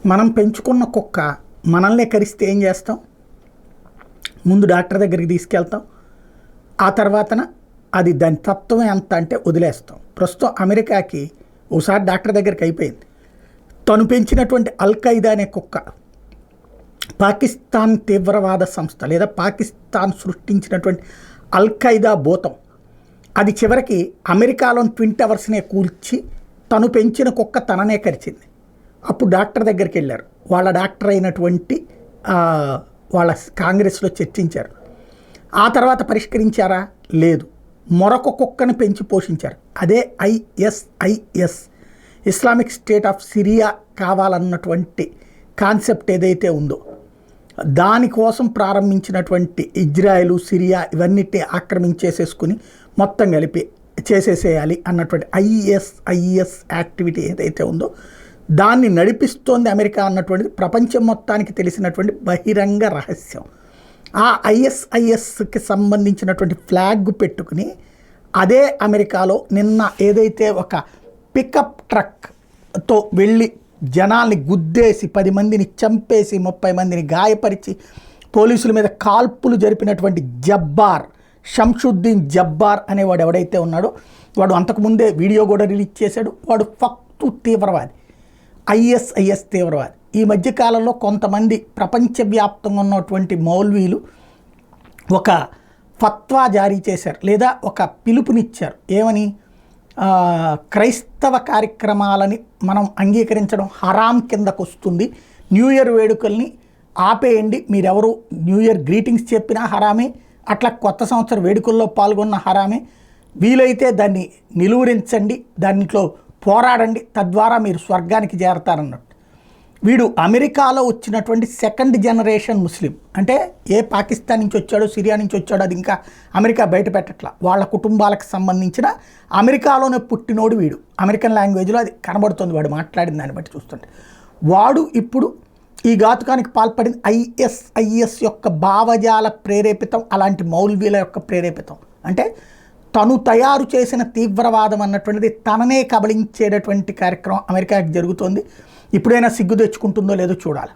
మనం పెంచుకున్న కుక్క మనల్నే కరిస్తే ఏం చేస్తాం? ముందు డాక్టర్ దగ్గరికి తీసుకెళ్తాం, ఆ తర్వాతన అది దాని తత్వం ఎంత అంటే వదిలేస్తాం. ప్రస్తుతం అమెరికాకి ఒకసారి డాక్టర్ దగ్గరికి అయిపోయింది. తను పెంచినటువంటి అల్-ఖైదా అనే కుక్క పాకిస్తాన్ తీవ్రవాద సంస్థ లేదా పాకిస్తాన్ సృష్టించినటువంటి అల్-ఖైదా భూతం, అది చివరికి అమెరికాలోని ట్విన్ టవర్స్నే కూల్చి తను పెంచిన కుక్క తననే కరిచింది. అప్పుడు డాక్టర్ దగ్గరికి వెళ్ళారు. వాళ్ళ డాక్టర్ అయినటువంటి వాళ్ళ కాంగ్రెస్లో చర్చించారు. ఆ తర్వాత పరిష్కరించారా? లేదు. మరొక కుక్కను పెంచి పోషించారు. అదే ISIS, Islamic State of Syria కావాలన్నటువంటి కాన్సెప్ట్ ఏదైతే ఉందో దానికోసం ప్రారంభించినటువంటి ఇజ్రాయెల్, సిరియా ఇవన్నిటి ఆక్రమించేసేసుకుని మొత్తం కలిపి చేసేసేయాలి అన్నటువంటి ISIS యాక్టివిటీ ఏదైతే ఉందో దాన్ని నడిపిస్తోంది అమెరికా అన్నటువంటిది ప్రపంచం మొత్తానికి తెలిసినటువంటి బహిరంగ రహస్యం. ఆ ISISకి సంబంధించినటువంటి ఫ్లాగ్ పెట్టుకుని అదే అమెరికాలో నిన్న ఏదైతే ఒక పికప్ ట్రక్తో వెళ్ళి జనాల్ని గుద్దేసి 10 మందిని చంపేసి 30 మందిని గాయపరిచి పోలీసుల మీద కాల్పులు జరిపినటువంటి షంషుద్దీన్ జబ్బార్ అనేవాడు ఎవడైతే ఉన్నాడో వాడు అంతకుముందే వీడియో కూడా రిలీజ్ చేశాడు. వాడు ఫక్తు తీవ్రవాది, ISIS తీవ్రవాది. ఈ మధ్యకాలంలో కొంతమంది ప్రపంచవ్యాప్తంగా ఉన్నటువంటి మౌల్వీలు ఒక ఫత్వా జారీ చేశారు లేదా ఒక పిలుపునిచ్చారు. ఏమని? క్రైస్తవ కార్యక్రమాలని మనం అంగీకరించడం హరాం కిందకు వస్తుంది, న్యూ ఇయర్ వేడుకల్ని ఆపేయండి, మీరెవరు న్యూ ఇయర్ గ్రీటింగ్స్ చెప్పినా హరామే, అట్లా కొత్త సంవత్సర వేడుకల్లో పాల్గొన్న హరామే, వీలైతే దాన్ని నిలువరించండి, దాంట్లో పోరాడండి, తద్వారా మీరు స్వర్గానికి చేరతారన్నట్టు. వీడు అమెరికాలో వచ్చినటువంటి సెకండ్ జనరేషన్ ముస్లిం. అంటే ఏ పాకిస్తాన్ నుంచి వచ్చాడో, సిరియా నుంచి వచ్చాడో అది ఇంకా అమెరికా బయట పెట్టట్లా. వాళ్ళ కుటుంబాలకు సంబంధించిన అమెరికాలోనే పుట్టినోడు వీడు. అమెరికన్ లాంగ్వేజ్లో అది కనబడుతుంది వాడు మాట్లాడిన దాన్ని బట్టి చూస్తుంటే. వాడు ఇప్పుడు ఈ ఘాతుకానికి పాల్పడింది ISIS యొక్క భావజాల ప్రేరేపితం, అలాంటి మౌల్వీల యొక్క ప్రేరేపితం. అంటే తను తయారు చేసిన తీవ్రవాదం అన్నటువంటిది తననే కబళించేటటువంటి కార్యక్రమం అమెరికాకి జరుగుతోంది. ఇప్పుడైనా సిగ్గు తెచ్చుకుంటుందో లేదో చూడాలి.